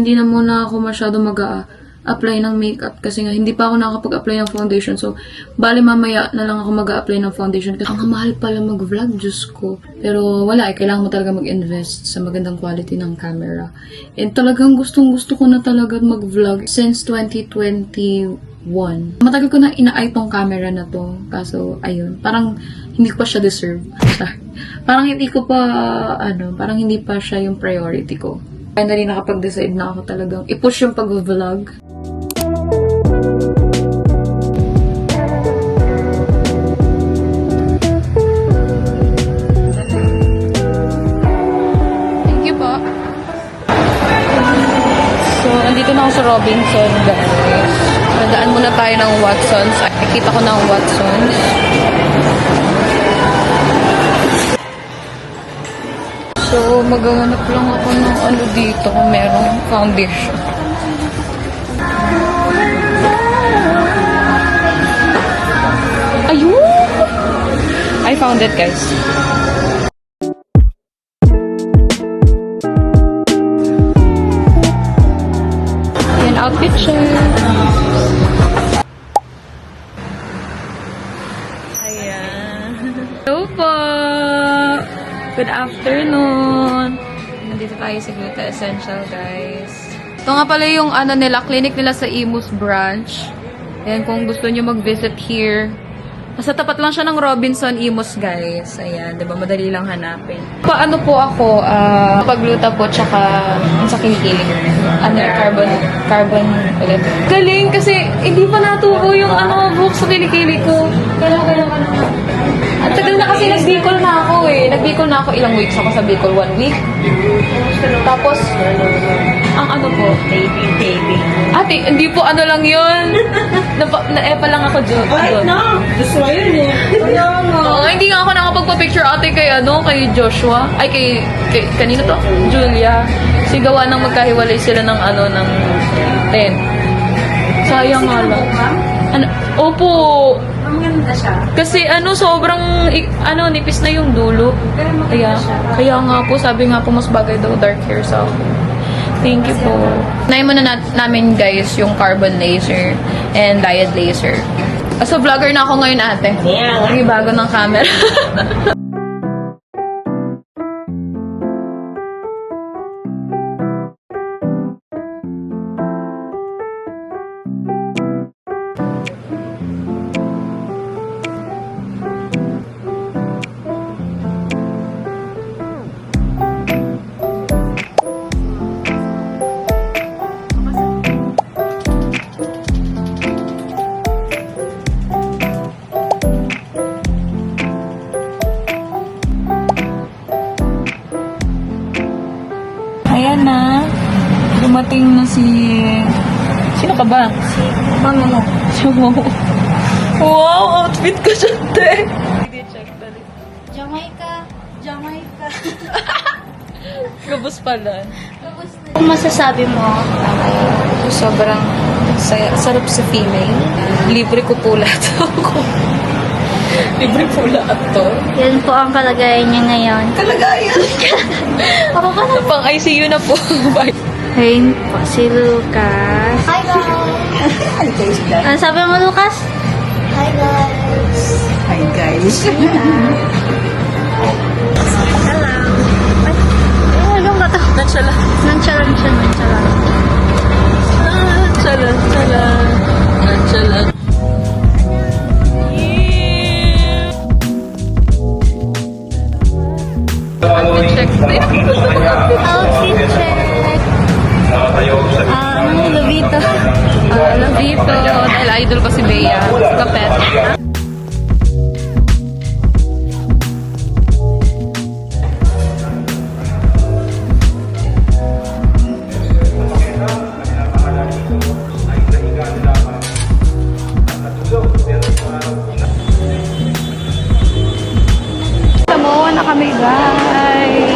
hindi na muna ako masyado mag-a-apply ng makeup kasi nga hindi pa ako nakakapag-apply ng foundation. So, bali mamaya na lang ako mag-a-apply ng foundation kasi ang mahal pala mag-vlog, Diyos ko. Pero wala, kailangan mo talaga mag-invest sa magandang quality ng camera. And talagang gustong-gusto ko na talaga mag-vlog since 2021. Matagal ko na ina-eye tong camera na to. Kaso, ayun, parang hindi ko pa siya deserve. Parang hindi ko pa, parang hindi pa siya yung priority ko. Finally, nakapag-decide na ako talagang i-push yung pag-vlog. Thank you po. So, andito na ako sa Robinson, guys. Nadaan muna tayo ng Watsons. Nakikita ko ng Watsons. So, maghahanap lang ako ng ano dito kung merong foundation. Ayun! I found it, guys. Yan, outfit siya. Ayan. Hello po! Good afternoon! Nandito tayo sa Gluta Essential, guys. Ito nga pala yung nila, clinic nila sa Imus branch. Ayan, kung gusto nyo mag-visit here. Nasa tapat lang siya ng Robinson Imus, guys. Ayan, diba? Madali lang hanapin. Paano po ako, pagluta po, tsaka sa kilikili. Carbon ulit. Galing, kasi hindi pa natubo yung buhok sa kilikili ko. Kailangan. Ang tagal na kasi nag-Bicol na ako eh. Nag-Bicol na ako ilang weeks ako sa Bicol. 1 week. Tapos, ang po? Baby. Ate, hindi po lang yun. Na-epa lang ako doon. Ay, no. Gusto ko yun eh. Hindi nga ako nakapagpa-picture ate kay Joshua. Ay, kay kanino to? Julia. Sigawa nang magkahiwalay sila ng ng tent. Sayang nga lang. Opo. Ang ganda siya. Kasi sobrang nipis na yung dulo. Kaya nga po, sabi nga po mas bagay daw dark hair sa ako. Thank you po. Nahin muna namin guys yung carbon laser and diode laser. So vlogger na ako ngayon ate. Yeah. May bago ng camera. Ayan na. Dumating na si... Sino ka ba? Si mama mo. Si Momo. Wow! Outfit ko siya, te! Check balik. Jamaica. Gabos pala. Kung masasabi mo, Sobrang sarap sa female. Libre ko po lahat ako. Libre po lahat to. yan po ang kalagayan niya ngayon. Kalagayan! Ako pa na. Pang ICU na po. Bye. Ayun po, si Lucas. Hi guys! Ano sabi mo, Lucas? Hi guys! Hi guys. Hello! Ay, yung gato. Nansala. Nonchalant siya, nonchalant. Nansala. Check din. Outfit check. Lovito. Lavito. Dahil idol ko si Bea. Kapet. Samoa na kami, guys.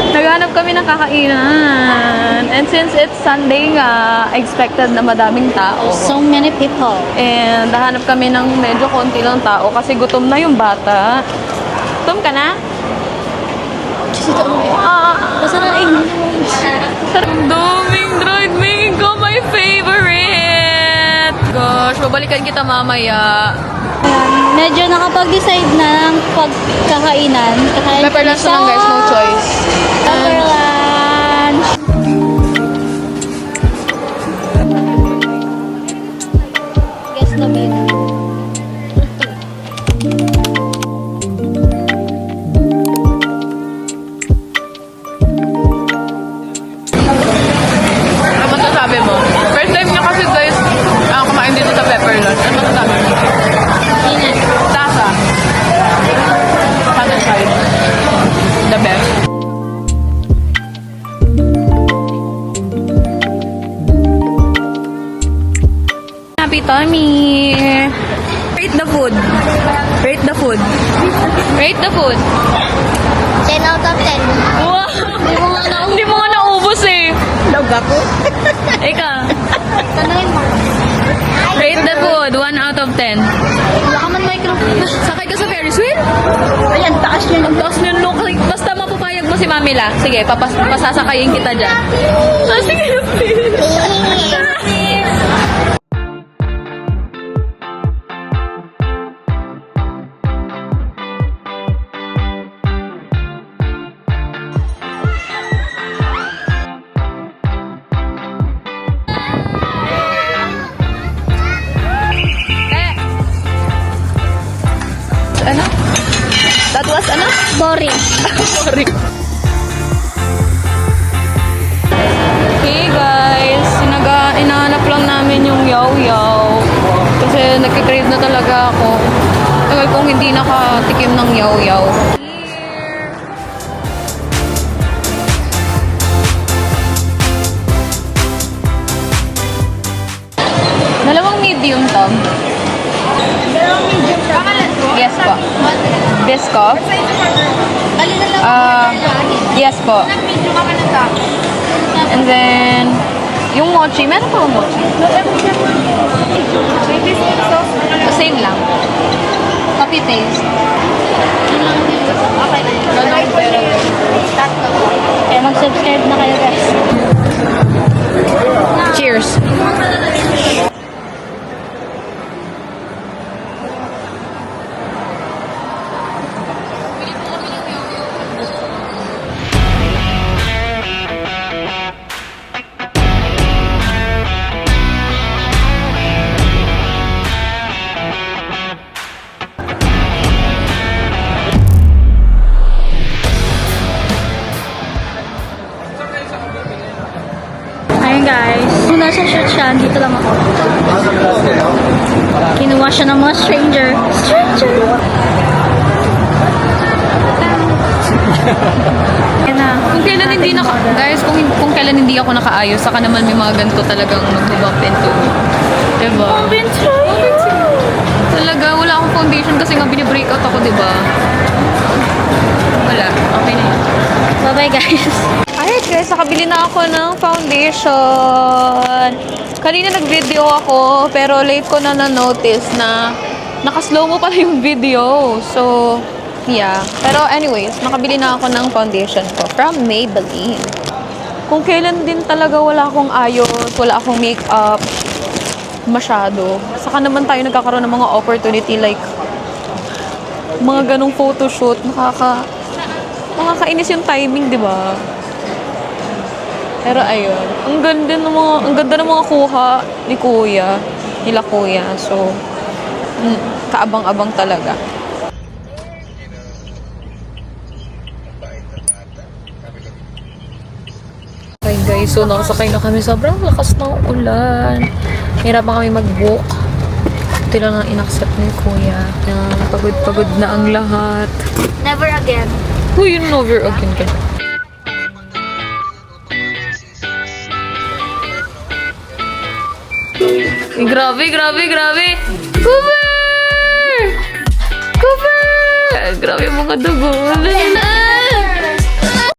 Naghanap kami ng kakainan. And since it's Sunday nga, expected na madaming tao. So many people. And nahanap kami ng medyo konti lang tao kasi gutom na yung bata. Gutom ka na? Kasi ito. Basta na Ang daming dried mango, my favorite! Gosh, babalikan kita mamaya. Medyo nakapag-decide na ng pagkakainan. Kakain Pepper lunch na lang guys, no choice. Pepper lunch. Guess the menu. Ano masasabi mo? First time niya kasi guys, kumain dito sa pepper lunch. Ano masasabi mo? Tasa. Satisfied. The best. Happy tummy! Rate the food. Rate the food. Rate the food. 10 out of 10. Wow! Hindi mo nga naubos eh. Log ako. Ika, Tanungin mo. rate the food. 1 out of 10. Wala ka man microphone. Sakay ka sa Ferris wheel? Ayan, taas niya. Ang taas ng look like, basta mapapayag mo si Mamila. Sige, pasasakayin kita dyan. Ah, sige na, please. Ano? That was ano? Boring. Sorry. Hey guys, inahanap lang namin yung yaw-yaw. Kasi nagkikrave na talaga ako. Tagal kong hindi nakatikim ng yaw-yaw. Dalawang medium, Tom. Yes po. Biscoff. Yes po. And then, yung mochi. Meron pa ang mochi? Same lang. Copy paste. Ganun, pero Kaya mag-subscribe na kayo guys. cheers. Ayun guys. Kung nasa shoot siya, dito lang ako. Kinuha siya ng mga stranger. Stranger! Yan na. Kung kailan hindi guys, kung kailan hindi ako nakaayos, saka naman may mga ganito talagang mag-bump into. Diba? Talaga, wala akong foundation kasi nga binibreakout ako, diba? Wala. Okay na yun. Bye-bye guys. Alright guys, nakabili na ako ng foundation. Kanina nag-video ako, pero late ko na na-notice na naka-slow mo pala yung video. So, yeah. Pero anyways, nakabili na ako ng foundation ko from Maybelline. Kung kailan din talaga wala akong ayos, wala akong makeup, masyado. Saka naman tayo nagkakaroon ng mga opportunity like mga ganong photoshoot, nakakainis yung timing, di ba? Pero ayun, ang ganda ng mga kuha ni Kuya, nila Kuya. So, kaabang-abang talaga. Okay guys, so nakasakay na kami. Sobrang lakas ng ulan. Hirapan kami mag-book. Ito lang ang in-accept ni Kuya. Na pagod-pagod na ang lahat. Never again. Who you never again ka? Grabe, grabe, grabe! Cooper! Cooper! Grabe yung mga dugo.